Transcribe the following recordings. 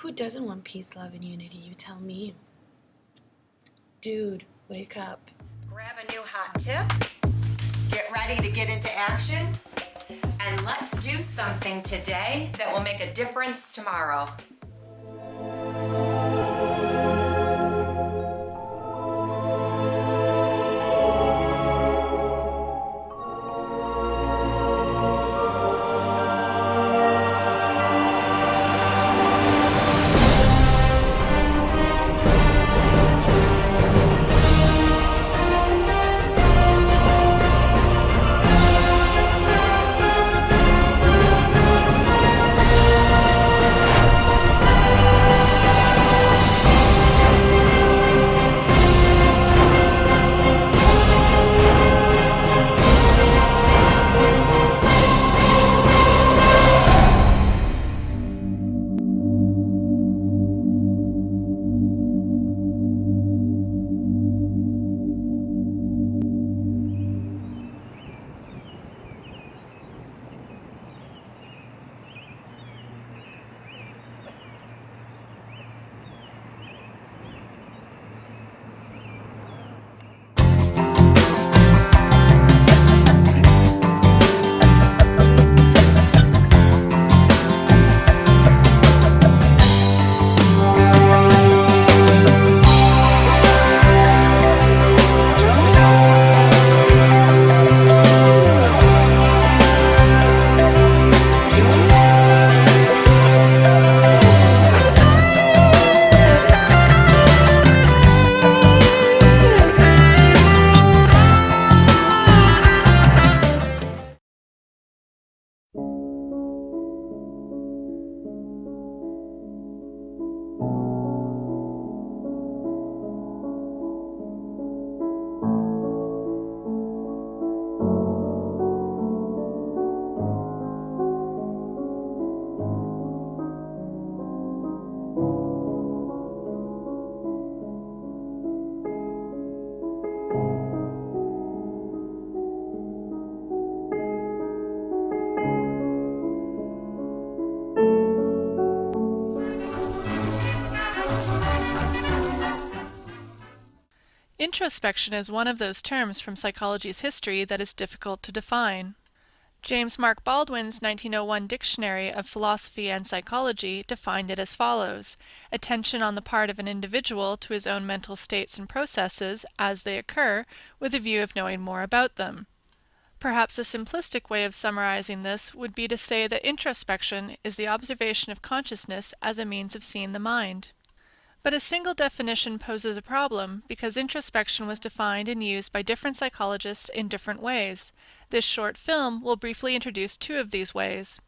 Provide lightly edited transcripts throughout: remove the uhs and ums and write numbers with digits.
Who doesn't want peace, love, and unity? You tell me. Dude, wake up. Grab a new hot tip, get ready to get into action, and let's do something today that will make a difference tomorrow. Introspection is one of those terms from psychology's history that is difficult to define. James Mark Baldwin's 1901 Dictionary of Philosophy and Psychology defined it as follows: attention on the part of an individual to his own mental states and processes as they occur, with a view of knowing more about them. Perhaps a simplistic way of summarizing this would be to say that introspection is the observation of consciousness as a means of seeing the mind. But a single definition poses a problem because introspection was defined and used by different psychologists in different ways. This short film will briefly introduce two of these ways.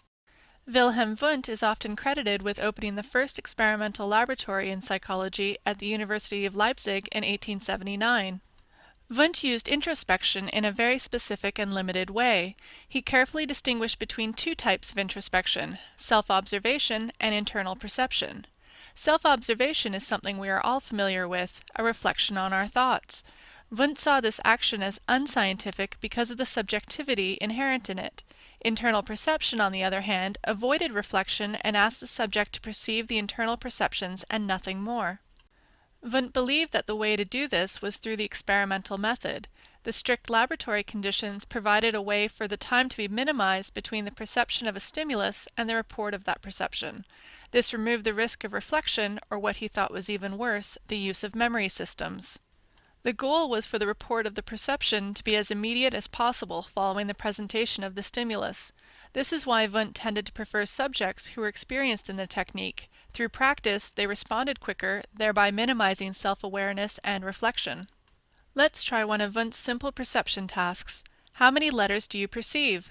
Wilhelm Wundt is often credited with opening the first experimental laboratory in psychology at the University of Leipzig in 1879. Wundt used introspection in a very specific and limited way. He carefully distinguished between two types of introspection: self-observation and internal perception. Self-observation is something we are all familiar with, a reflection on our thoughts. Wundt saw this action as unscientific because of the subjectivity inherent in it. Internal perception, on the other hand, avoided reflection and asked the subject to perceive the internal perceptions and nothing more. Wundt believed that the way to do this was through the experimental method. The strict laboratory conditions provided a way for the time to be minimized between the perception of a stimulus and the report of that perception. This removed the risk of reflection, or what he thought was even worse, the use of memory systems. The goal was for the report of the perception to be as immediate as possible following the presentation of the stimulus. This is why Wundt tended to prefer subjects who were experienced in the technique. Through practice, they responded quicker, thereby minimizing self-awareness and reflection. Let's try one of Wundt's simple perception tasks. How many letters do you perceive?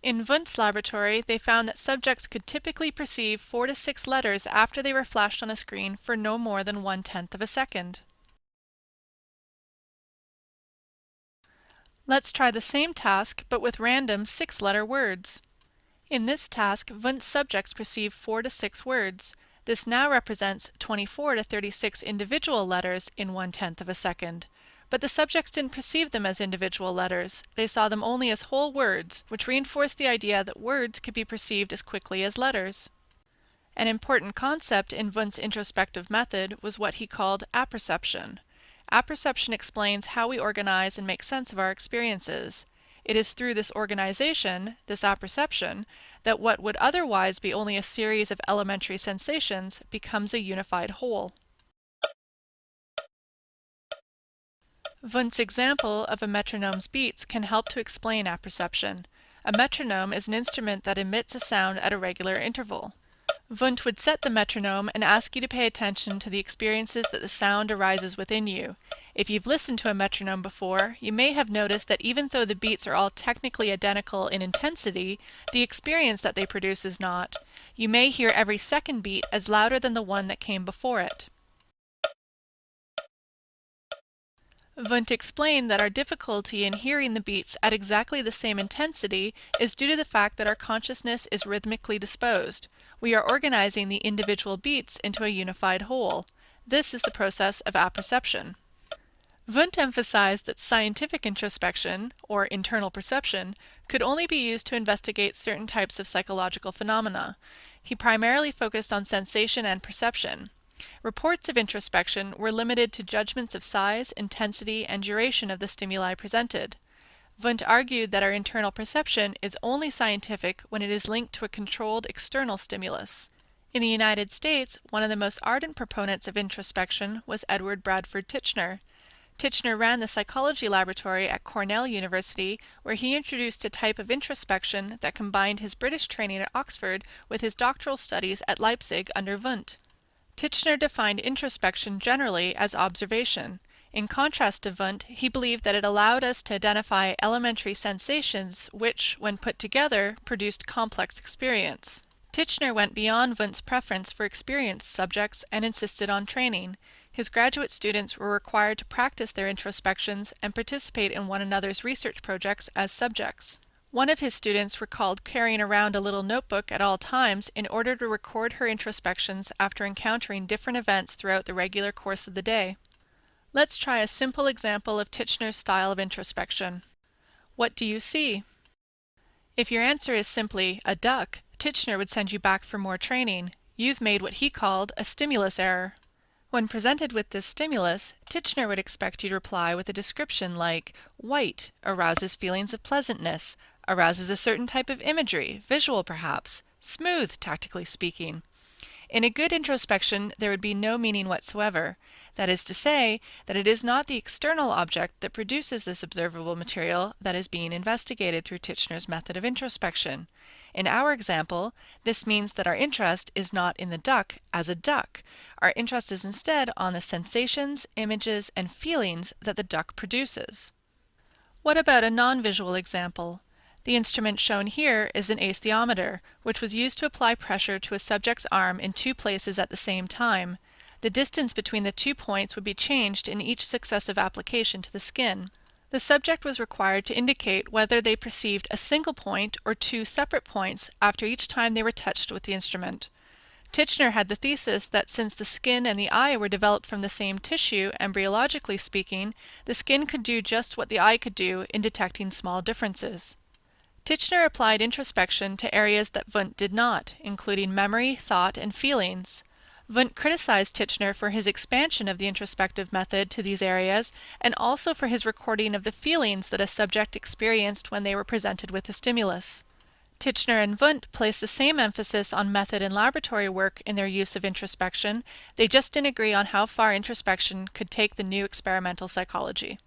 In Wundt's laboratory, they found that subjects could typically perceive 4 to 6 letters after they were flashed on a screen for no more than 1/10 of a second. Let's try the same task, but with random 6-letter words. In this task, Wundt's subjects perceive 4 to 6 words. This now represents 24 to 36 individual letters in 1/10 of a second. But the subjects didn't perceive them as individual letters. They saw them only as whole words, which reinforced the idea that words could be perceived as quickly as letters. An important concept in Wundt's introspective method was what he called apperception. Apperception explains how we organize and make sense of our experiences. It is through this organization, this apperception, that what would otherwise be only a series of elementary sensations becomes a unified whole. Wundt's example of a metronome's beats can help to explain apperception. A metronome is an instrument that emits a sound at a regular interval. Wundt would set the metronome and ask you to pay attention to the experiences that the sound arises within you. If you've listened to a metronome before, you may have noticed that even though the beats are all technically identical in intensity, the experience that they produce is not. You may hear every second beat as louder than the one that came before it. Wundt explained that our difficulty in hearing the beats at exactly the same intensity is due to the fact that our consciousness is rhythmically disposed. We are organizing the individual beats into a unified whole. This is the process of apperception. Wundt emphasized that scientific introspection, or internal perception, could only be used to investigate certain types of psychological phenomena. He primarily focused on sensation and perception. Reports of introspection were limited to judgments of size, intensity, and duration of the stimuli presented. Wundt argued that our internal perception is only scientific when it is linked to a controlled external stimulus. In the United States, one of the most ardent proponents of introspection was Edward Bradford Titchener. Titchener ran the psychology laboratory at Cornell University, where he introduced a type of introspection that combined his British training at Oxford with his doctoral studies at Leipzig under Wundt. Titchener defined introspection generally as observation. In contrast to Wundt, he believed that it allowed us to identify elementary sensations which, when put together, produced complex experience. Titchener went beyond Wundt's preference for experienced subjects and insisted on training. His graduate students were required to practice their introspections and participate in one another's research projects as subjects. One of his students recalled carrying around a little notebook at all times in order to record her introspections after encountering different events throughout the regular course of the day. Let's try a simple example of Titchener's style of introspection. What do you see? If your answer is simply a duck, Titchener would send you back for more training. You've made what he called a stimulus error. When presented with this stimulus, Titchener would expect you to reply with a description like, white arouses feelings of pleasantness, arouses a certain type of imagery, visual perhaps, smooth, tactically speaking. In a good introspection, there would be no meaning whatsoever. That is to say, that it is not the external object that produces this observable material that is being investigated through Titchener's method of introspection. In our example, this means that our interest is not in the duck as a duck. Our interest is instead on the sensations, images, and feelings that the duck produces. What about a non-visual example? The instrument shown here is an atheometer, which was used to apply pressure to a subject's arm in two places at the same time. The distance between the 2 points would be changed in each successive application to the skin. The subject was required to indicate whether they perceived a single point or 2 separate points after each time they were touched with the instrument. Titchener had the thesis that since the skin and the eye were developed from the same tissue, embryologically speaking, the skin could do just what the eye could do in detecting small differences. Titchener applied introspection to areas that Wundt did not, including memory, thought, and feelings. Wundt criticized Titchener for his expansion of the introspective method to these areas and also for his recording of the feelings that a subject experienced when they were presented with a stimulus. Titchener and Wundt placed the same emphasis on method and laboratory work in their use of introspection. They just didn't agree on how far introspection could take the new experimental psychology.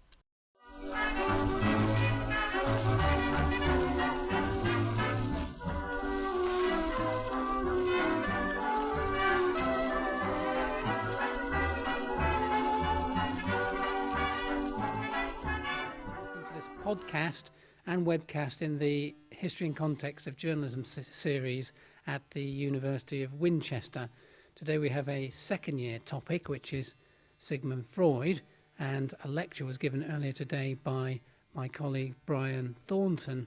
Podcast and webcast in the History and Context of Journalism series at the University of Winchester. Today we have a second year topic, which is Sigmund Freud, and a lecture was given earlier today by my colleague Brian Thornton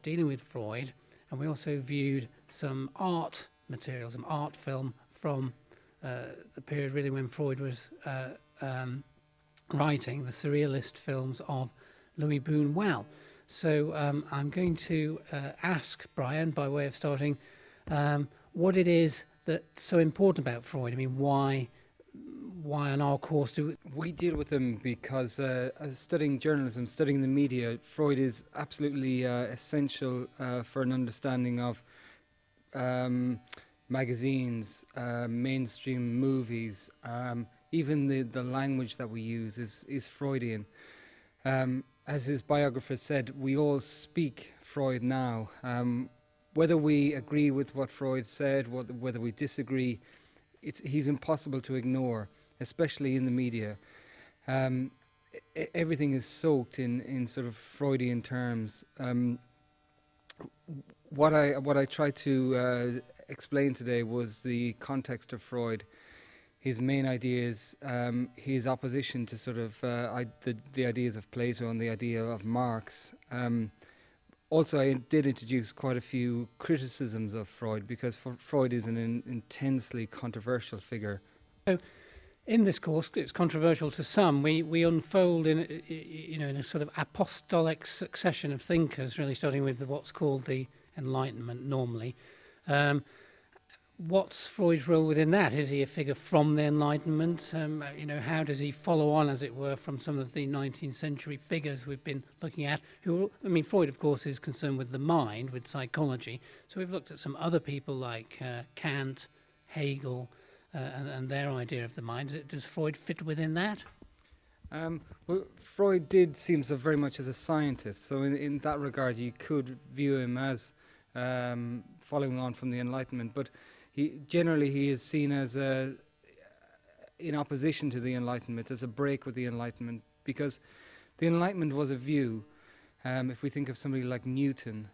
dealing with Freud, and we also viewed some art material, some art film from the period really when Freud was writing the surrealist films of Louis Buñuel. So I'm going to ask Brian, by way of starting, what it is that's so important about Freud? I mean, why on our course do We deal with them because studying journalism, studying the media, Freud is absolutely essential for an understanding of magazines, mainstream movies, even the language that we use is Freudian. As his biographer said, we all speak Freud now. Whether we agree with what Freud said, whether we disagree, he's impossible to ignore, especially in the media. Everything is soaked in sort of Freudian terms. What I tried to explain today was the context of Freud, his main ideas, his opposition to sort of the ideas of Plato and the idea of Marx. Also, I did introduce quite a few criticisms of Freud because Freud is an intensely controversial figure. so? In this course, it's controversial to some. We unfold in a sort of apostolic succession of thinkers, really starting with what's called the Enlightenment normally. What's Freud's role within that? Is he a figure from the Enlightenment? How does he follow on, as it were, from some of the 19th century figures we've been looking at? Freud, of course, is concerned with the mind, with psychology. So we've looked at some other people like Kant, Hegel, and their idea of the mind. Does Freud fit within that? Well, Freud did seem so very much as a scientist, so in that regard you could view him as following on from the Enlightenment, but he is seen as in opposition to the Enlightenment, as a break with the Enlightenment, because the Enlightenment was a view. If we think of somebody like Newton,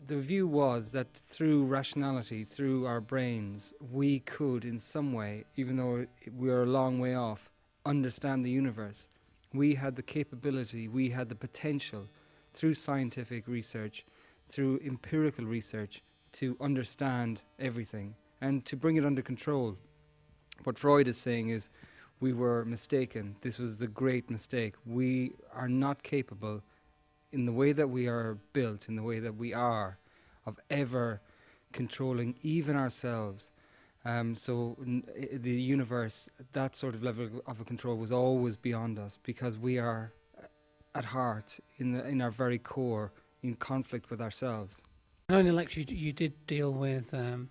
the view was that through rationality, through our brains, we could in some way, even though we are a long way off, understand the universe. We had the capability, we had the potential, through scientific research, through empirical research, to understand everything and to bring it under control. What Freud is saying is we were mistaken. This was the great mistake. We are not capable, in the way that we are built, in the way that we are, of ever controlling even ourselves. The universe, that sort of level of a control was always beyond us, because we are at heart, in our very core, in conflict with ourselves. I know in the lecture you did deal with a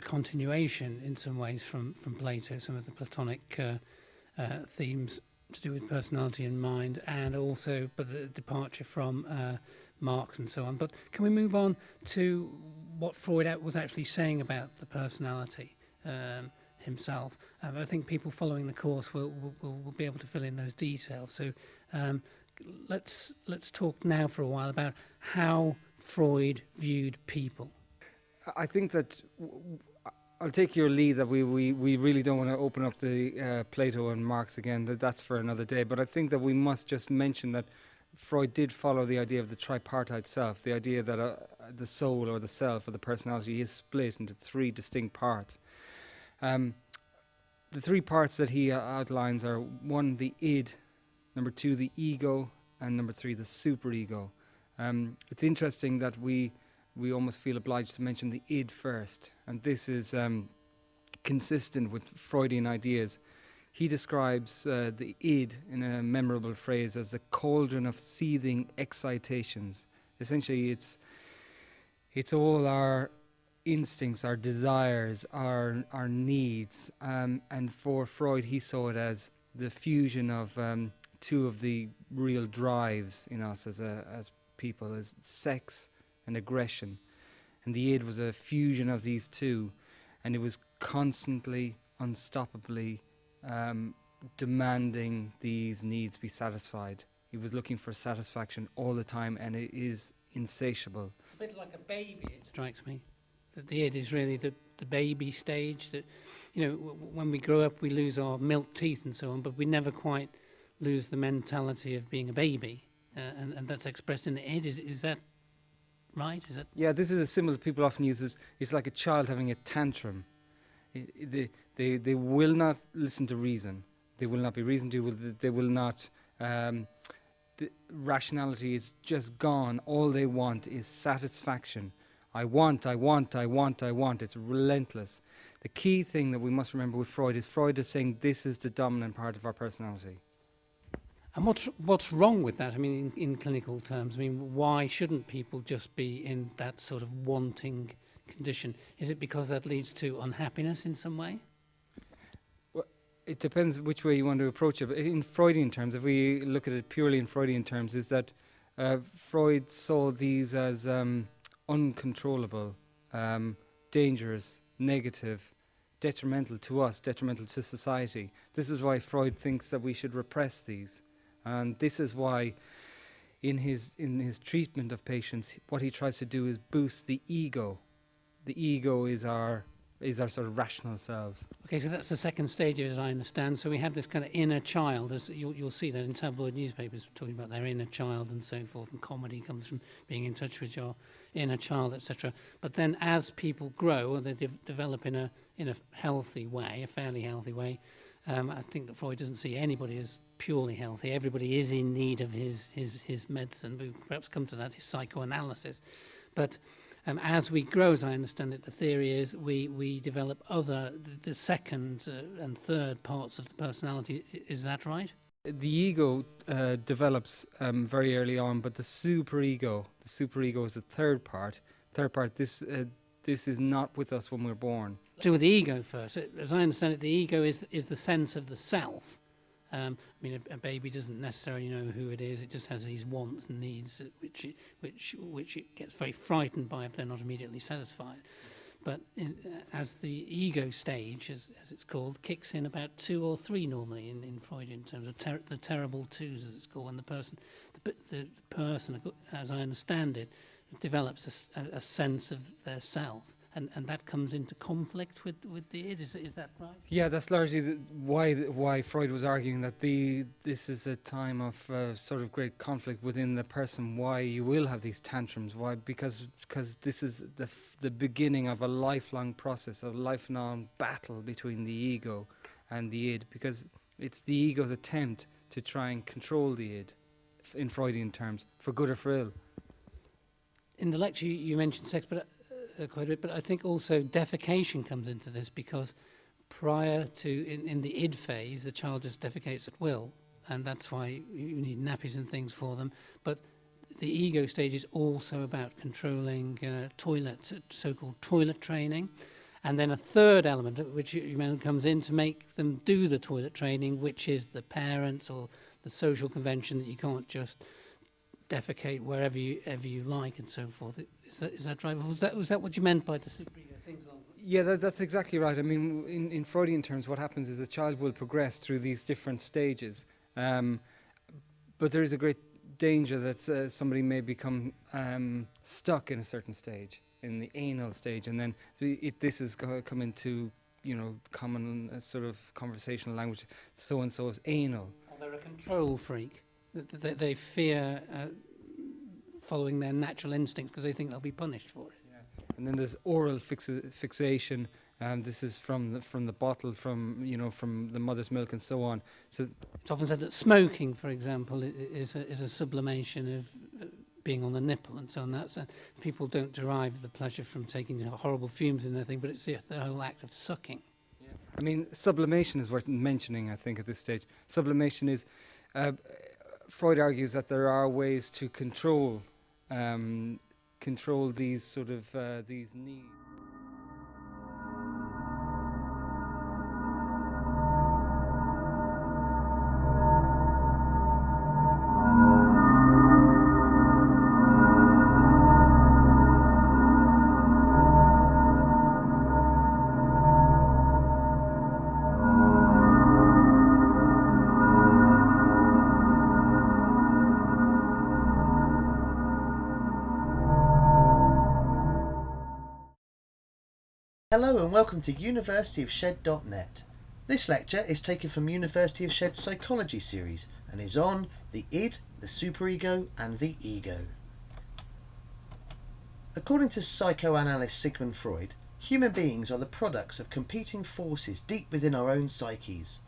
continuation in some ways from Plato, some of the Platonic themes to do with personality and mind, and also but a departure from Marx and so on. But can we move on to what Freud was actually saying about the personality himself? I think people following the course will be able to fill in those details. So let's talk now for a while about how Freud viewed people. I think that I'll take your lead that we really don't want to open up the Plato and Marx again. That's for another day. But I think that we must just mention that Freud did follow the idea of the tripartite self, the idea that the soul or the self or the personality is split into three distinct parts. The three parts that he outlines are: one, the id; number two, the ego; and number three, the superego. It's interesting that we almost feel obliged to mention the id first, and this is consistent with Freudian ideas. He describes the id in a memorable phrase as the cauldron of seething excitations. Essentially, it's all our instincts, our desires, our needs, and for Freud, he saw it as the fusion of two of the real drives in us as people, as sex and aggression. And the id was a fusion of these two, and it was constantly, unstoppably demanding these needs be satisfied. He was looking for satisfaction all the time, and it is insatiable. A bit like a baby, it strikes me, that the id is really the baby stage, that, when we grow up we lose our milk teeth and so on, but we never quite lose the mentality of being a baby, and that's expressed in the id. Is that right? Is that? Yeah, this is a symbol that people often use as, it's like a child having a tantrum. They will not listen to reason. They will not be reasoned to. They will not. The rationality is just gone. All they want is satisfaction I want, I want, I want, I want. It's relentless. The key thing that we must remember with Freud is saying this is the dominant part of our personality. And what's wrong with that? I mean, in clinical terms, I mean, why shouldn't people just be in that sort of wanting condition? Is it because that leads to unhappiness in some way? Well, it depends which way you want to approach it. But in Freudian terms, if we look at it purely in Freudian terms, is that Freud saw these as uncontrollable, dangerous, negative, detrimental to us, detrimental to society. This is why Freud thinks that we should repress these. And this is why in his treatment of patients, what he tries to do is boost the ego. The ego is our sort of rational selves. Okay, so that's the second stage, as I understand. So we have this kind of inner child, as you'll see that in tabloid newspapers talking about their inner child and so forth, and comedy comes from being in touch with your inner child, etc. But then as people grow, or they develop in a healthy way, a fairly healthy way, I think that Freud doesn't see anybody as purely healthy. Everybody is in need of his medicine. We'll perhaps come to that, his psychoanalysis. But as we grow, as I understand it, the theory is we develop the second and third parts of the personality. Is that right? The ego develops very early on, but the superego is the third part. This is not with us when we're born. Do with the ego first. As I understand it, the ego is the sense of the self. I mean, a baby doesn't necessarily know who it is. It just has these wants and needs, which it gets very frightened by if they're not immediately satisfied. But as the ego stage, as it's called, kicks in about 2 or 3 normally in Freudian terms, of the terrible twos, as it's called, when the person, as I understand it, develops a sense of their self. And that comes into conflict with the id. Is that right? Yeah, that's largely why Freud was arguing that this is a time of sort of great conflict within the person. Why you will have these tantrums? Why? Because this is the beginning of a lifelong process, a lifelong battle between the ego and the id. Because it's the ego's attempt to try and control the id, in Freudian terms, for good or for ill. In the lecture, you mentioned sex, but quite a bit, but I think also defecation comes into this, because prior to, in the id phase, the child just defecates at will, and that's why you need nappies and things for them. But the ego stage is also about controlling toilets, so-called toilet training. And then a third element, which comes in to make them do the toilet training, which is the parents or the social convention that you can't just defecate wherever you like and so forth. Is that right? Was that what you meant by the superego things on? Yeah, that's exactly right. I mean, in Freudian terms, what happens is a child will progress through these different stages, but there is a great danger that somebody may become stuck in a certain stage, in the anal stage, and then this is come into common sort of conversational language. So and so is anal. Well, they're a control freak. They fear following their natural instincts because they think they'll be punished for it. Yeah. And then there's oral fixation. This is from the bottle, from the mother's milk, and so on. So it's often said that smoking, for example, is a sublimation of being on the nipple and so on. That's people don't derive the pleasure from taking horrible fumes in their thing, but it's the whole act of sucking. Yeah. I mean, sublimation is worth mentioning, I think, at this stage. Sublimation is. Freud argues that there are ways to control these sort of these needs. Hello and welcome to universityofshed.net. This lecture is taken from University of Shed's Psychology series and is on the id, the superego and the ego. According to psychoanalyst Sigmund Freud, human beings are the products of competing forces deep within our own psyches.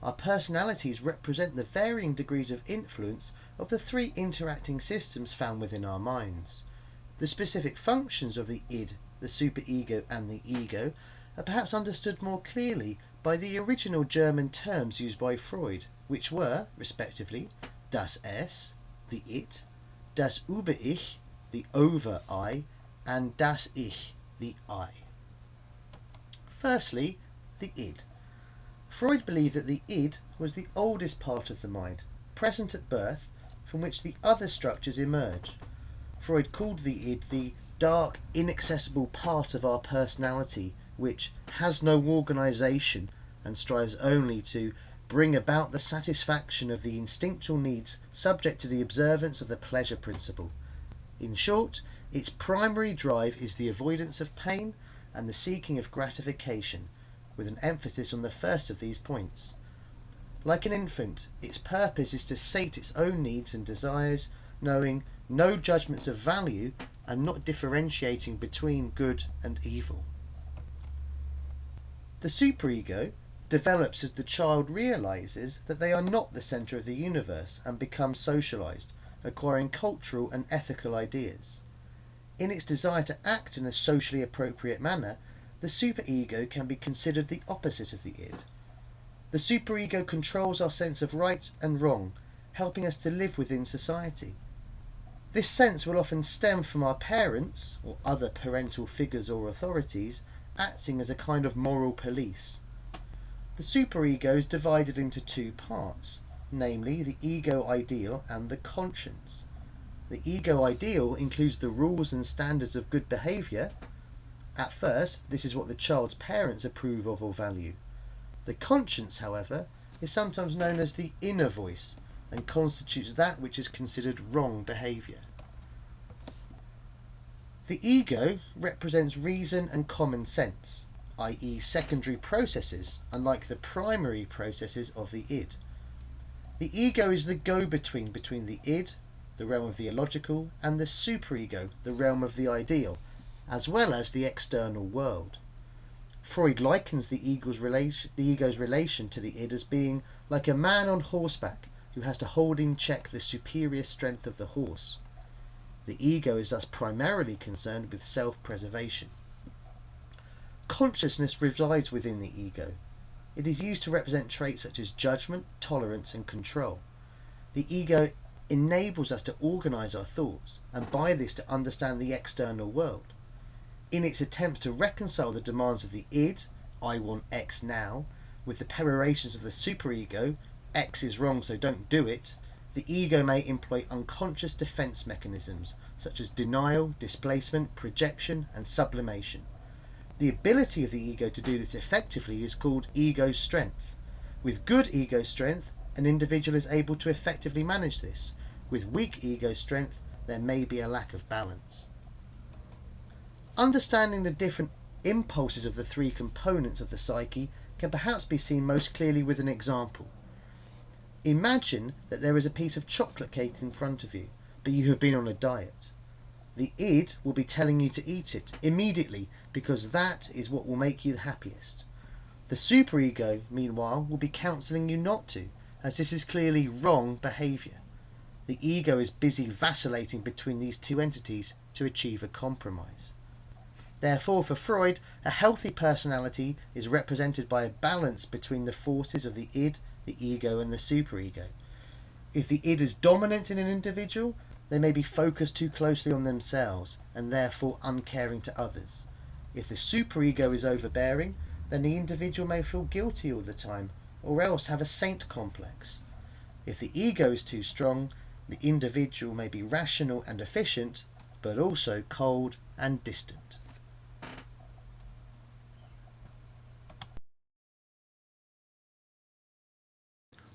Our personalities represent the varying degrees of influence of the 3 interacting systems found within our minds. The specific functions of the id, the superego, and the ego are perhaps understood more clearly by the original German terms used by Freud, which were, respectively, das Es, the it, das Über-Ich, the over-I, and das Ich, the I. Firstly, the id. Freud believed that the id was the oldest part of the mind, present at birth, from which the other structures emerge. Freud called the id the dark, inaccessible part of our personality, which has no organisation and strives only to bring about the satisfaction of the instinctual needs subject to the observance of the pleasure principle. In short, its primary drive is the avoidance of pain and the seeking of gratification, with an emphasis on the first of these points. Like an infant, its purpose is to sate its own needs and desires, knowing no judgments of value and not differentiating between good and evil. The superego develops as the child realizes that they are not the center of the universe and becomes socialized, acquiring cultural and ethical ideas. In its desire to act in a socially appropriate manner, the superego can be considered the opposite of the id. The superego controls our sense of right and wrong, helping us to live within society. This sense will often stem from our parents, or other parental figures or authorities, acting as a kind of moral police. The superego is divided into two parts, namely the ego ideal and the conscience. The ego ideal includes the rules and standards of good behaviour. At first, this is what the child's parents approve of or value. The conscience, however, is sometimes known as the inner voice and constitutes that which is considered wrong behaviour. The ego represents reason and common sense, i.e. secondary processes, unlike the primary processes of the id. The ego is the go-between between the id, the realm of the illogical, and the superego, the realm of the ideal, as well as the external world. Freud likens the ego's relation to the id as being like a man on horseback who has to hold in check the superior strength of the horse. The ego is thus primarily concerned with self-preservation. Consciousness resides within the ego. It is used to represent traits such as judgment, tolerance, and control. The ego enables us to organize our thoughts, and by this to understand the external world. In its attempts to reconcile the demands of the id, I want X now, with the perorations of the superego, X is wrong so don't do it, the ego may employ unconscious defense mechanisms such as denial, displacement, projection, and sublimation. The ability of the ego to do this effectively is called ego strength. With good ego strength, an individual is able to effectively manage this. With weak ego strength, there may be a lack of balance. Understanding the different impulses of the three components of the psyche can perhaps be seen most clearly with an example. Imagine that there is a piece of chocolate cake in front of you, but you have been on a diet. The id will be telling you to eat it immediately because that is what will make you the happiest. The superego, meanwhile, will be counselling you not to, as this is clearly wrong behaviour. The ego is busy vacillating between these two entities to achieve a compromise. Therefore, for Freud, a healthy personality is represented by a balance between the forces of the id, the ego, and the superego. If the id is dominant in an individual, they may be focused too closely on themselves and therefore uncaring to others. If the superego is overbearing, then the individual may feel guilty all the time, or else have a saint complex. If the ego is too strong, the individual may be rational and efficient, but also cold and distant.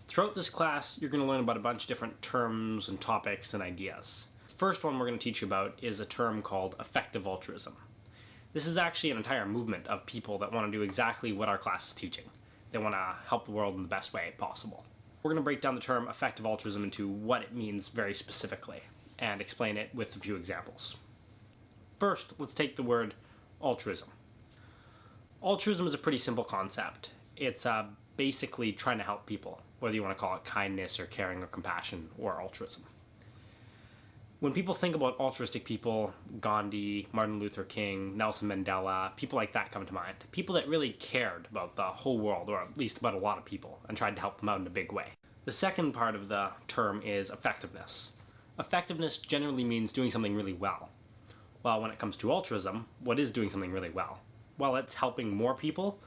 Throughout this class, you're going to learn about a bunch of different terms and topics and ideas. First one we're going to teach you about is a term called effective altruism. This is actually an entire movement of people that want to do exactly what our class is teaching. They want to help the world in the best way possible. We're going to break down the term effective altruism into what it means very specifically and explain it with a few examples. First, let's take the word altruism. Altruism is a pretty simple concept. It's basically trying to help people, whether you want to call it kindness or caring or compassion or altruism. When people think about altruistic people, Gandhi, Martin Luther King, Nelson Mandela, people like that come to mind. People that really cared about the whole world, or at least about a lot of people, and tried to help them out in a big way. The second part of the term is effectiveness. Effectiveness generally means doing something really well. Well, when it comes to altruism, what is doing something really well? Well, it's helping more people,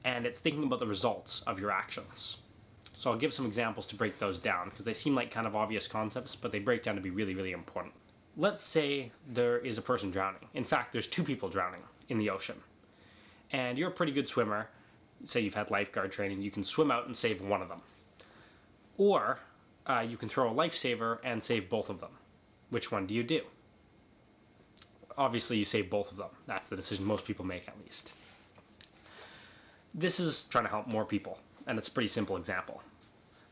and it's thinking about the results of your actions. So I'll give some examples to break those down, because they seem like kind of obvious concepts, but they break down to be really, really important. Let's say there is a person drowning. In fact, there's two people drowning in the ocean. And you're a pretty good swimmer. Say you've had lifeguard training, you can swim out and save one of them. Or you can throw a lifesaver and save both of them. Which one do you do? Obviously, you save both of them. That's the decision most people make, at least. This is trying to help more people, and it's a pretty simple example.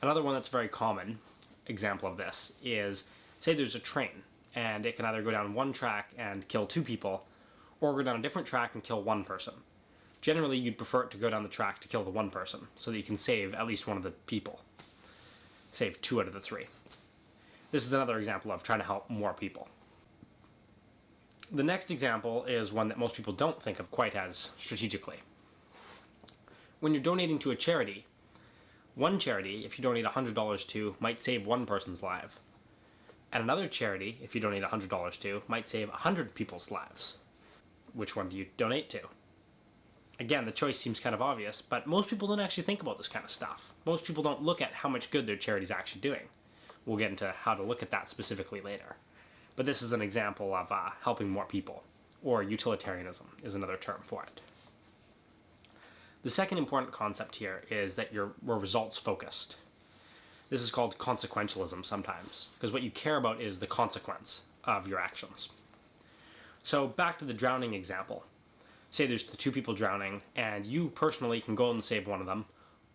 Another one that's very common example of this is, say there's a train, and it can either go down one track and kill two people, or go down a different track and kill one person. Generally, you'd prefer it to go down the track to kill the one person, so that you can save at least one of the people. Save 2 out of the 3. This is another example of trying to help more people. The next example is one that most people don't think of quite as strategically. When you're donating to a charity, one charity, if you donate $100 to, might save one person's life. And another charity, if you donate $100 to, might save 100 people's lives. Which one do you donate to? Again, the choice seems kind of obvious, but most people don't actually think about this kind of stuff. Most people don't look at how much good their charity's actually doing. We'll get into how to look at that specifically later. But this is an example of helping more people, or utilitarianism is another term for it. The second important concept here is that we're results focused. This is called consequentialism sometimes, because what you care about is the consequence of your actions. So back to the drowning example. Say there's the 2 people drowning, and you personally can go and save one of them,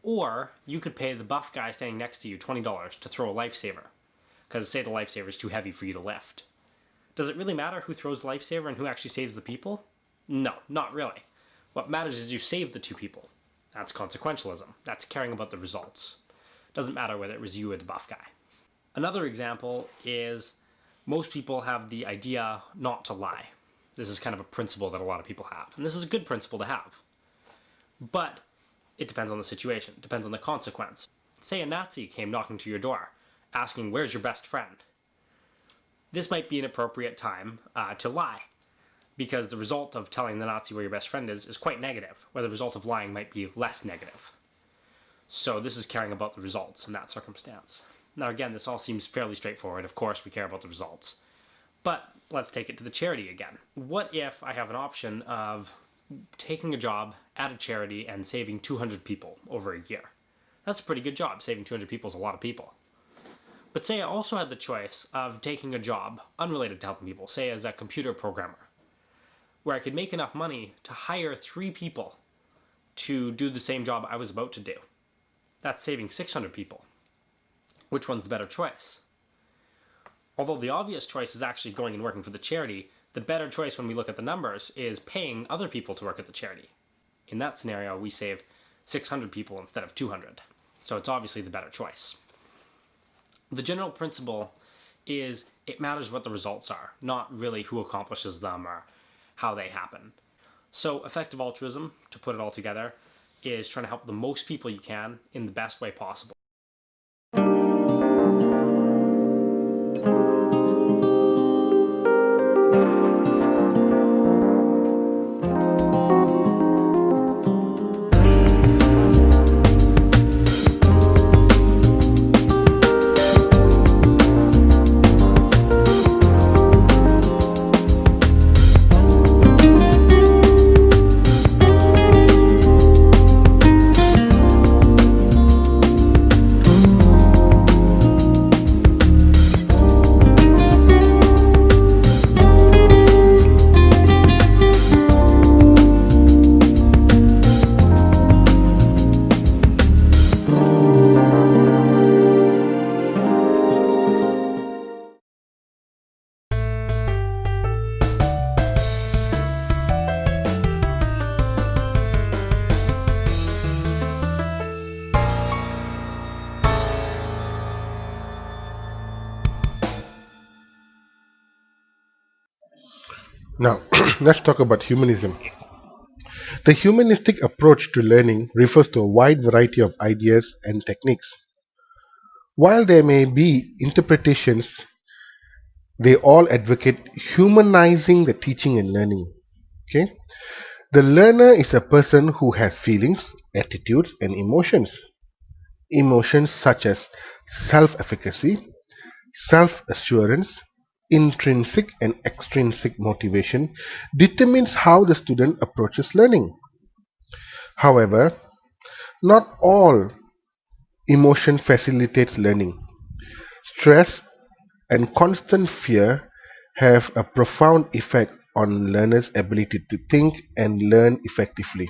or you could pay the buff guy standing next to you $20 to throw a lifesaver, because say the lifesaver is too heavy for you to lift. Does it really matter who throws the lifesaver and who actually saves the people? No, not really. What matters is you save the 2 people. That's consequentialism. That's caring about the results. Doesn't matter whether it was you or the buff guy. Another example is most people have the idea not to lie. This is kind of a principle that a lot of people have. And this is a good principle to have. But it depends on the situation. It depends on the consequence. Say a Nazi came knocking to your door, asking, "Where's your best friend?" This might be an appropriate time to lie, because the result of telling the Nazi where your best friend is quite negative, where the result of lying might be less negative. So this is caring about the results in that circumstance. Now again, this all seems fairly straightforward. Of course we care about the results. But let's take it to the charity again. What if I have an option of taking a job at a charity and saving 200 people over a year? That's a pretty good job. Saving 200 people is a lot of people. But say I also had the choice of taking a job unrelated to helping people, say as a computer programmer, where I could make enough money to hire 3 people to do the same job I was about to do. That's saving 600 people. Which one's the better choice? Although the obvious choice is actually going and working for the charity, the better choice when we look at the numbers is paying other people to work at the charity. In that scenario, we save 600 people instead of 200. So it's obviously the better choice. The general principle is it matters what the results are, not really who accomplishes them or how they happen. So effective altruism, to put it all together, is trying to help the most people you can in the best way possible. let's talk about humanism. The humanistic approach to learning refers to a wide variety of ideas and techniques. While there may be interpretations, they all advocate humanizing the teaching and learning. Okay? The learner is a person who has feelings, attitudes, and emotions. Emotions such as self-efficacy, self-assurance, intrinsic and extrinsic motivation determines how the student approaches learning. However, not all emotion facilitates learning. Stress and constant fear have a profound effect on learners' ability to think and learn effectively.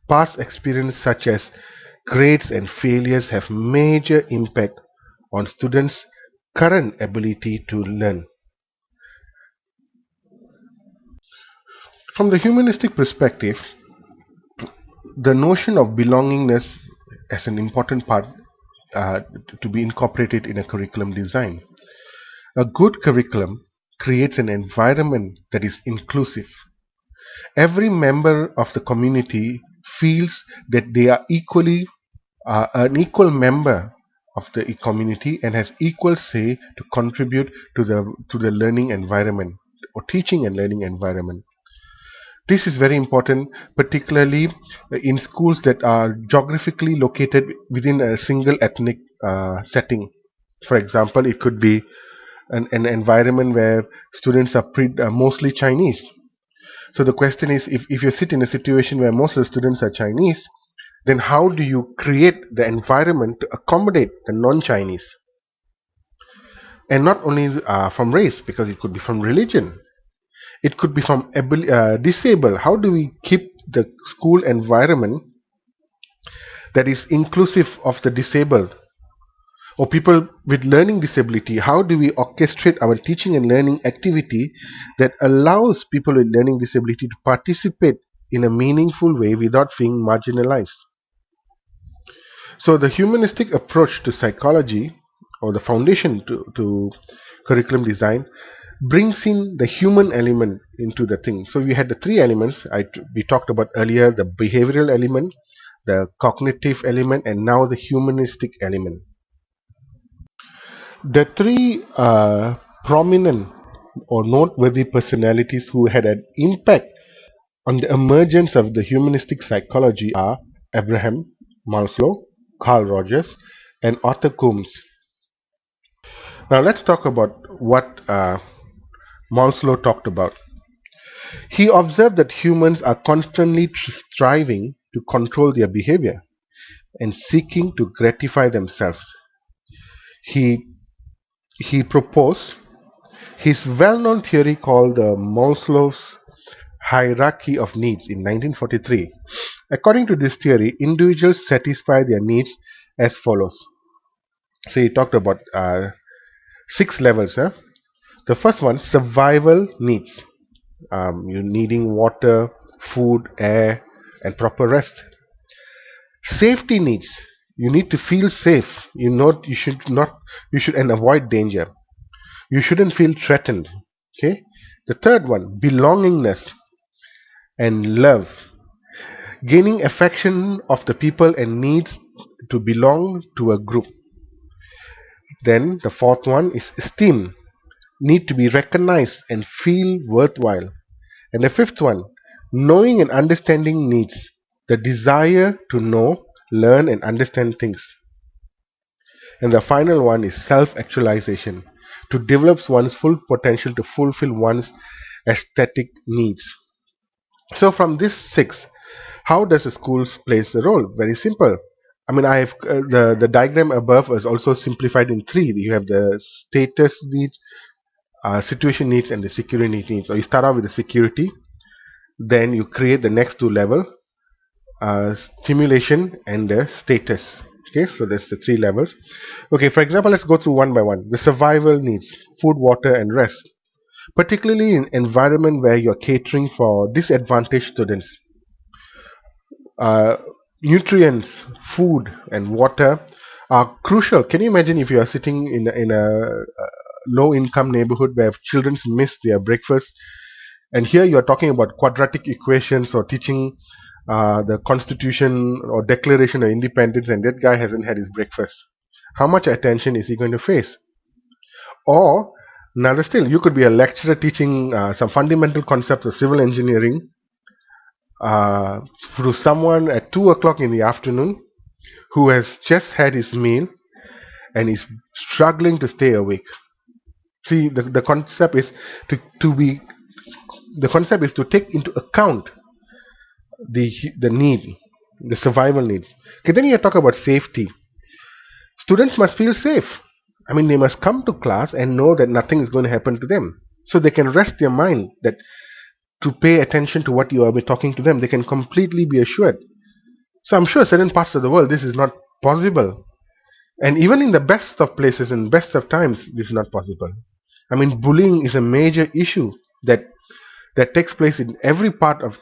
Past experience such as grades and failures have major impact on students' current ability to learn. From the humanistic perspective, the notion of belongingness as an important part uh, to be incorporated in a curriculum design. A good curriculum creates an environment that is inclusive. Every member of the community feels that they are equally an equal member of the community and has equal say to contribute to the learning environment or teaching and learning environment. This is very important, particularly in schools that are geographically located within a single ethnic setting. For example, it could be an environment where students are mostly Chinese. So the question is, if you sit in a situation where most of the students are Chinese, then how do you create the environment to accommodate the non-Chinese? And not only from race, because it could be from religion. It could be from disabled. How do we keep the school environment that is inclusive of the disabled or people with learning disability? How do we orchestrate our teaching and learning activity that allows people with learning disability to participate in a meaningful way without being marginalized? So the humanistic approach to psychology, or the foundation to curriculum design, brings in the human element into the thing. So we had the three elements we talked about earlier: the behavioral element, the cognitive element, and now the humanistic element. The three prominent or noteworthy personalities who had an impact on the emergence of the humanistic psychology are Abraham Maslow, Carl Rogers, and Arthur Coombs. Now let's talk about what Maslow talked about. He observed that humans are constantly striving to control their behavior and seeking to gratify themselves. He proposed his well-known theory called the Maslow's hierarchy of needs in 1943. According to this theory, individuals satisfy their needs as follows. So he talked about 6 levels. The first one, survival needs. You needing water, food, air, and proper rest. Safety needs. You need to feel safe. You should and avoid danger. You shouldn't feel threatened. Okay. The third one, belongingness and love. Gaining affection of the people and needs to belong to a group. Then the fourth one is esteem. Need to be recognized and feel worthwhile. And the fifth one, knowing and understanding needs. The desire to know, learn, and understand things. And the final one is self-actualization. To develop one's full potential to fulfill one's aesthetic needs. So from this 6, how does the school plays the role? Very simple. I mean, I have the diagram above is also simplified in 3. You have the status needs, situation needs, and the security needs. So you start off with the security, then you create the next 2 level, stimulation and the status. Okay, so that's the 3 levels. Okay, for example, let's go through one by one. The survival needs: food, water, and rest. Particularly in environment where you're catering for disadvantaged students. Nutrients, food, and water are crucial. Can you imagine if you are sitting in a low-income neighborhood where children miss their breakfast And here you are talking about quadratic equations or teaching the Constitution or Declaration of Independence, and that guy hasn't had his breakfast. How much attention is he going to face? Or, another still, you could be a lecturer teaching some fundamental concepts of civil engineering uh, to someone at 2 o'clock in the afternoon who has just had his meal and is struggling to stay awake. See, the concept is to be the concept is to take into account the need, the survival needs. Okay, then you talk about safety. Students must feel safe. I mean, they must come to class and know that nothing is going to happen to them, so they can rest their mind that to pay attention to what you are talking to them. They can completely be assured. So I'm sure certain parts of the world this is not possible, and even in the best of places and best of times, this is not possible. I mean, bullying is a major issue that takes place in every part of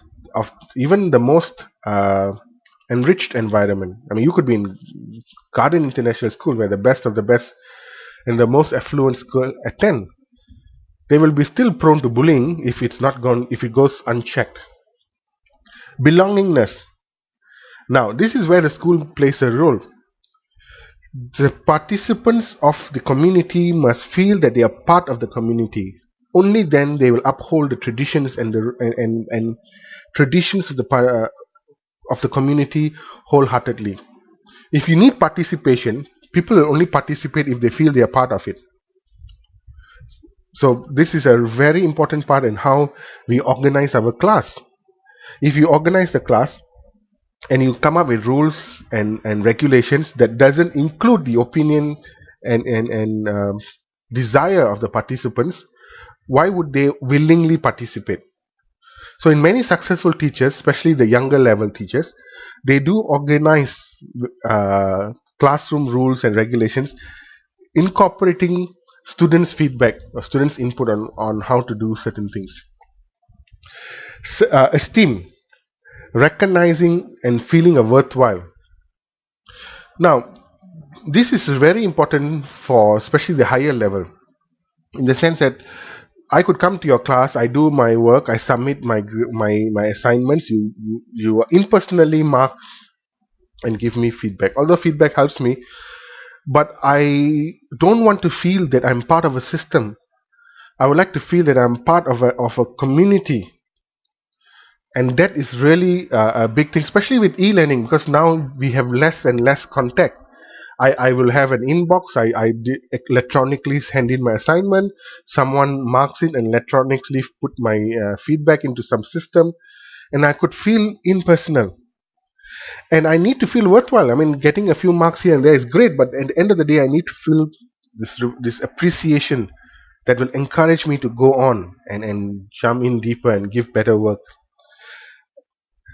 even the most enriched environment. I mean, you could be in Garden International School where the best of the best and the most affluent school attend. They will be still prone to bullying if it goes unchecked. Belongingness. Now, this is where the school plays a role. The participants of the community must feel that they are part of the community. Only then they will uphold the traditions and traditions of the community wholeheartedly. If you need participation, people will only participate if they feel they are part of it. So this is a very important part in how we organize our class. If you organize the class and you come up with rules and regulations that doesn't include the opinion and desire of the participants, why would they willingly participate? So in many successful teachers, especially the younger level teachers, they do organize classroom rules and regulations incorporating students' feedback or students' input on how to do certain things. Esteem, recognizing and feeling a worthwhile. Now, this is very important for especially the higher level, in the sense that I could come to your class, I do my work, I submit my assignments, you impersonally mark and give me feedback. Although feedback helps me, but I don't want to feel that I'm part of a system. I would like to feel that I'm part of a community, and that is really a big thing, especially with e-learning, because now we have less and less contact. I will have an inbox. I electronically send in my assignment. Someone marks it and electronically put my feedback into some system, and I could feel impersonal. And I need to feel worthwhile. I mean, getting a few marks here and there is great, but at the end of the day, I need to feel this appreciation that will encourage me to go on and jump in deeper and give better work.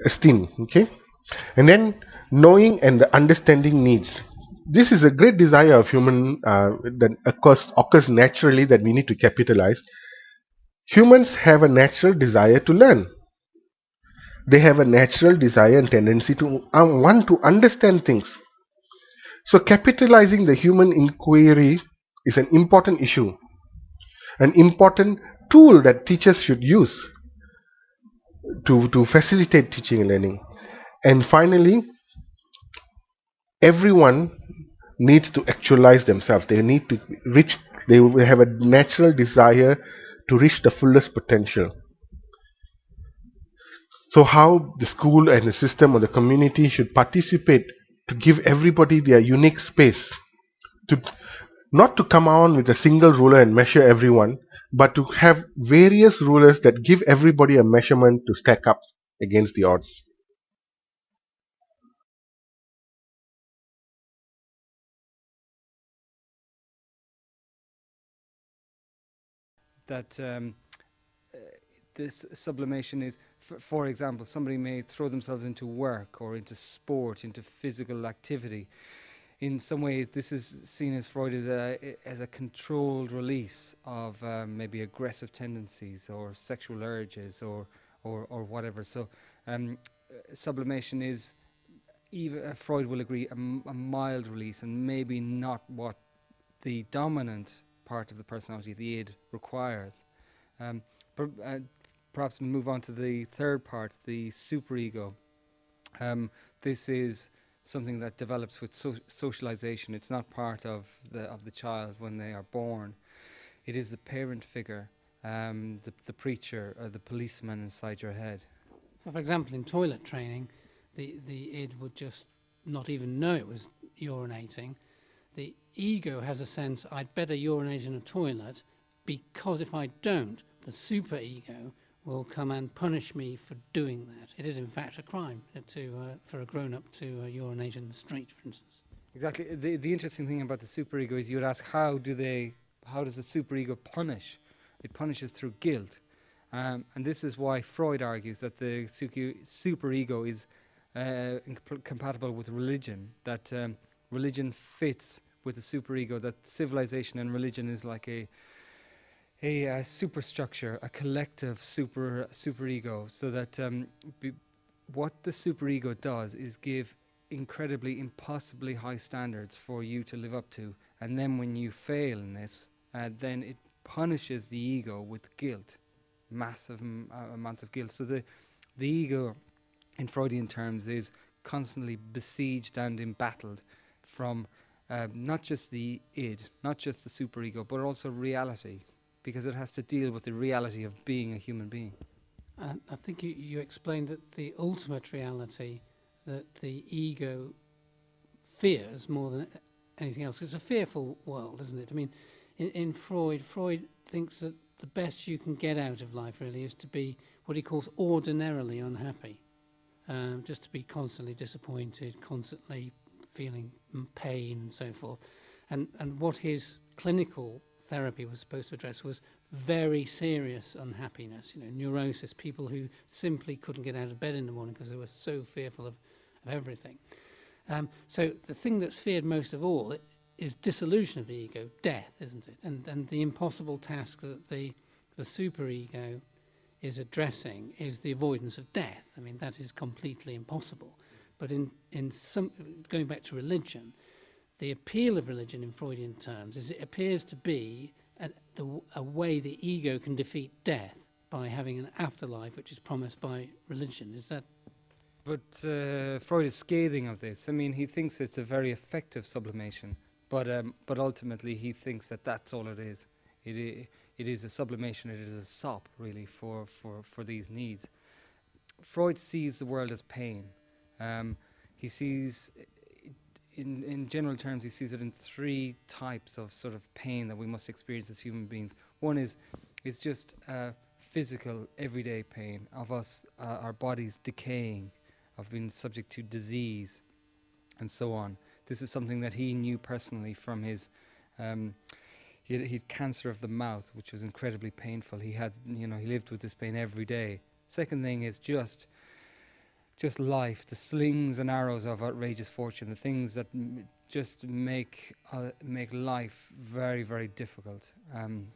Esteem, okay? And then knowing and the understanding needs. This is a great desire of human that occurs naturally that we need to capitalize. Humans have a natural desire to learn. They have a natural desire and tendency to want to understand things. So capitalizing the human inquiry is an important issue, an important tool that teachers should use to facilitate teaching and learning. And finally, everyone needs to actualize themselves. They need to reach, they will have a natural desire to reach the fullest potential. So how the school and the system or the community should participate to give everybody their unique space, to not to come on with a single ruler and measure everyone, but to have various rulers that give everybody a measurement to stack up against the odds. That this sublimation is, for example, somebody may throw themselves into work or into sport, into physical activity. In some ways, this is seen as Freud as a controlled release of maybe aggressive tendencies or sexual urges or whatever. So sublimation is, even Freud will agree, a mild release, and maybe not what the dominant part of the personality, the id, requires. perhaps move on to the third part, the superego. This is something that develops with socialization. It's not part of the child when they are born. It is the parent figure, the preacher, or the policeman inside your head. So, for example, in toilet training, the id would just not even know it was urinating. The ego has a sense, I'd better urinate in a toilet, because if I don't, the superego will come and punish me for doing that. It is in fact a crime for a grown-up to urinate in the street, for instance. Exactly. The interesting thing about the superego is you would ask, how does the superego punish? It punishes through guilt. And this is why Freud argues that the superego is compatible with religion, that religion fits with the superego, that civilization and religion is like a superstructure, a collective superego, so that what the superego does is give incredibly, impossibly high standards for you to live up to, and then when you fail in this, then it punishes the ego with guilt, massive amounts of guilt. So the ego, in Freudian terms, is constantly besieged and embattled from not just the id, not just the superego, but also reality, because it has to deal with the reality of being a human being. I think you explained that the ultimate reality that the ego fears more than anything else. It's a fearful world, isn't it? I mean, in Freud thinks that the best you can get out of life really is to be what he calls ordinarily unhappy, just to be constantly disappointed, constantly feeling pain and so forth. And what his clinical therapy was supposed to address was very serious unhappiness, neurosis, people who simply couldn't get out of bed in the morning because they were so fearful of everything. So the thing that's feared most of all is dissolution of the ego, death, isn't it? And the impossible task that the superego is addressing is the avoidance of death. I mean, that is completely impossible. But in some, going back to religion, the appeal of religion in Freudian terms is it appears to be a way the ego can defeat death by having an afterlife which is promised by religion. Is that? But Freud is scathing of this. I mean, he thinks it's a very effective sublimation, but ultimately he thinks that that's all it is. It is a sublimation. It is a sop, really, for these needs. Freud sees the world as pain. He sees, in general terms, he sees it in three types of sort of pain that we must experience as human beings. One is just physical, everyday pain of us, our bodies decaying, of being subject to disease, and so on. This is something that he knew personally from his. He had cancer of the mouth, which was incredibly painful. He had, he lived with this pain every day. Second thing is just life, the slings and arrows of outrageous fortune, the things that just make life very, very difficult. And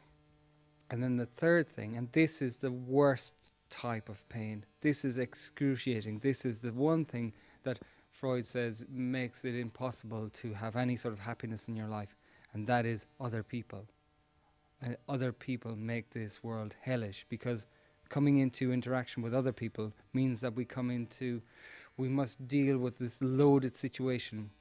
then the third thing, and this is the worst type of pain. This is excruciating. This is the one thing that Freud says makes it impossible to have any sort of happiness in your life, and that is other people. Other people make this world hellish, because coming into interaction with other people means that we must deal with this loaded situation.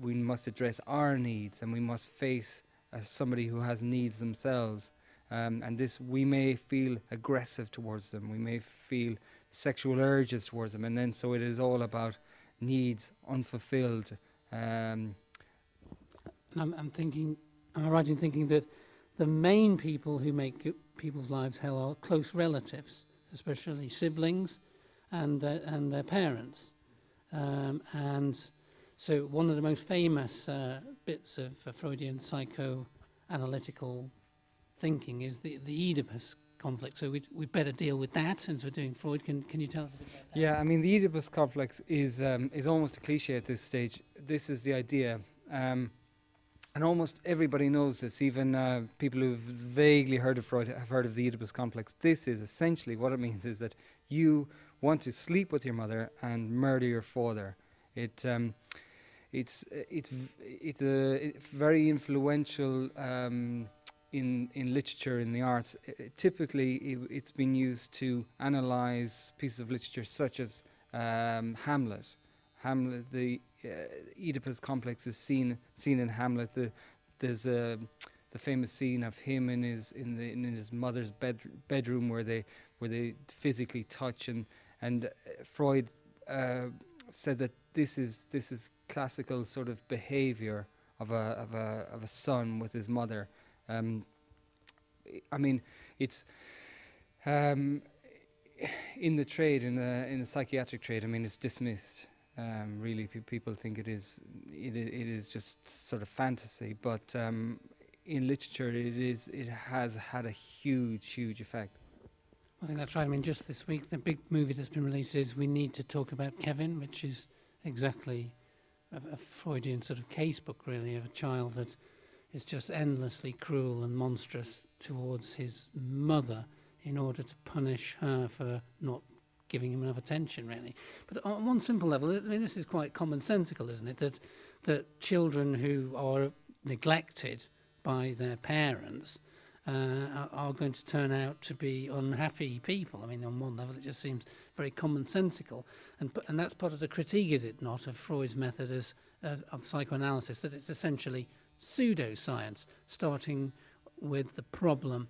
We must address our needs, and we must face somebody who has needs themselves. And this, we may feel aggressive towards them. We may feel sexual urges towards them. And then so it is all about needs unfulfilled. I'm thinking, am I right in thinking that the main people who make people's lives hell are close relatives, especially siblings and their parents? And so one of the most famous bits of Freudian psychoanalytical thinking is the Oedipus conflict. So we'd better deal with that since we're doing Freud. Can you tell us a bit about that? Yeah, I mean, the Oedipus complex is almost a cliche at this stage. This is the idea. And almost everybody knows this, even people who've vaguely heard of Freud have heard of the Oedipus complex. This is essentially what it means is that you want to sleep with your mother and murder your father. It's a very influential in literature, in the arts, typically it's been used to analyze pieces of literature such as Hamlet. Hamlet, the Oedipus complex is seen in Hamlet. There's the famous scene of him in his mother's bedroom where they physically touch, and Freud said that this is classical sort of behavior of a son with his mother. I mean, it's in the trade, in the psychiatric trade. I mean, it's dismissed. Really, people think it is just sort of fantasy, but in literature, it has had a huge effect. I think that's right. I mean, just this week, the big movie that's been released is We Need to Talk About Kevin, which is exactly a Freudian sort of casebook, really, of a child that is just endlessly cruel and monstrous towards his mother in order to punish her for not giving him enough attention, really. But on one simple level, I mean, this is quite commonsensical, isn't it? That children who are neglected by their parents are going to turn out to be unhappy people. I mean, on one level, it just seems very commonsensical, and that's part of the critique, is it not, of Freud's method of psychoanalysis, that it's essentially pseudoscience, starting with the problem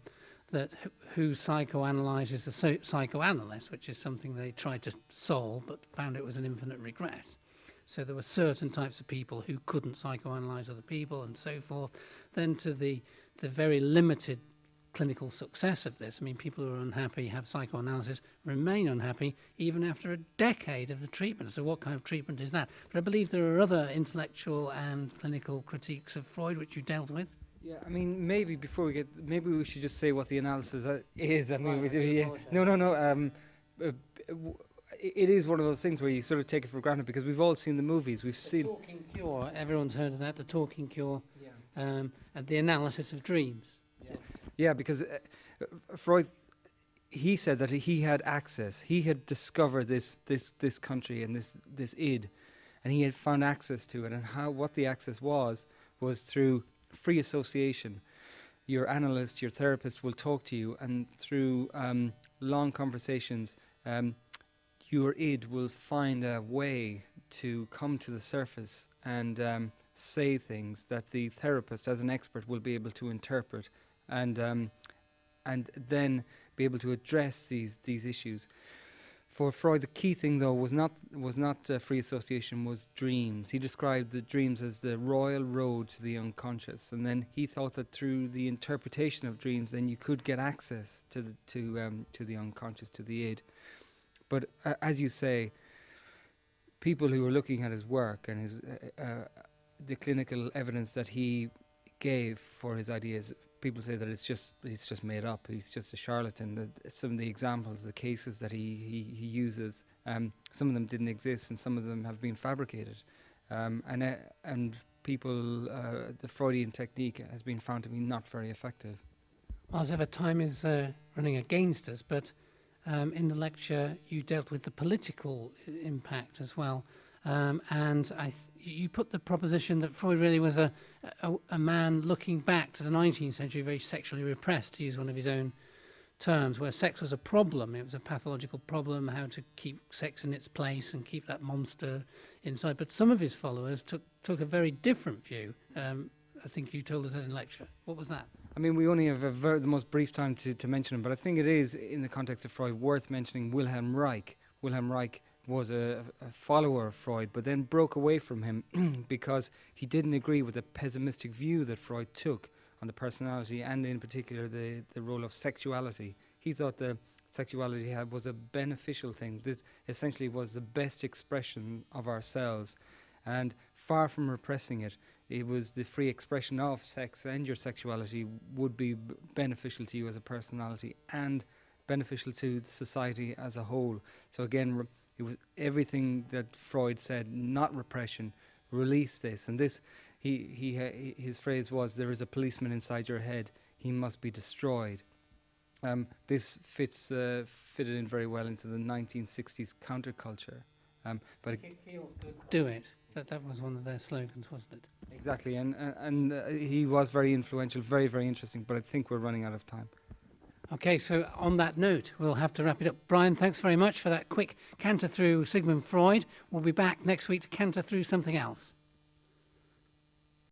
that who psychoanalyzes a psychoanalyst, which is something they tried to solve but found it was an infinite regress. So there were certain types of people who couldn't psychoanalyze other people and so forth. Then to the very limited clinical success of this. I mean, people who are unhappy, have psychoanalysis, remain unhappy even after a decade of the treatment. So what kind of treatment is that? But I believe there are other intellectual and clinical critiques of Freud which you dealt with. Yeah, I mean, maybe we should just say what the analysis is. I mean, no. It is one of those things where you sort of take it for granted because we've all seen the movies. We've seen Talking Cure. Everyone's heard of that. The Talking Cure, and the analysis of dreams. Yeah, because Freud, he said that he had access. He had discovered this country and this id, and he had found access to it. And what the access was through free association. Your analyst, your therapist will talk to you, and through long conversations, your id will find a way to come to the surface and say things that the therapist, as an expert, will be able to interpret and then be able to address these issues. For Freud, the key thing, though, was not free association, was dreams. He described the dreams as the royal road to the unconscious, and then he thought that through the interpretation of dreams, then you could get access to the unconscious, to the id. But as you say, people who were looking at his work and his the clinical evidence that he gave for his ideas, people say that he's just made up. He's just a charlatan. Some of the examples, the cases that he uses, some of them didn't exist, and some of them have been fabricated. And people, the Freudian technique has been found to be not very effective. Well, as ever, time is running against us, but in the lecture you dealt with the political impact as well, and you put the proposition that Freud really was a man looking back to the 19th century, very sexually repressed, to use one of his own terms, where sex was a problem. It was a pathological problem, how to keep sex in its place and keep that monster inside. But some of his followers took a very different view. I think you told us that in lecture. What was that? I mean, we only have the most brief time to mention him, but I think it is, in the context of Freud, worth mentioning Wilhelm Reich. Wilhelm Reich was a follower of Freud, but then broke away from him because he didn't agree with the pessimistic view that Freud took on the personality, and in particular the role of sexuality. He thought that sexuality was a beneficial thing, that essentially was the best expression of ourselves, and far from repressing it, it was the free expression of sex and your sexuality would be beneficial to you as a personality and beneficial to society as a whole. So again, it was everything that Freud said, not repression, release this. And this, his phrase was, there is a policeman inside your head, he must be destroyed. This fitted in very well into the 1960s counterculture. But it feels good. Do it. That was one of their slogans, wasn't it? Exactly, and he was very influential, very, very interesting, but I think we're running out of time. Okay, so on that note, we'll have to wrap it up. Brian, thanks very much for that quick canter through Sigmund Freud. We'll be back next week to canter through something else.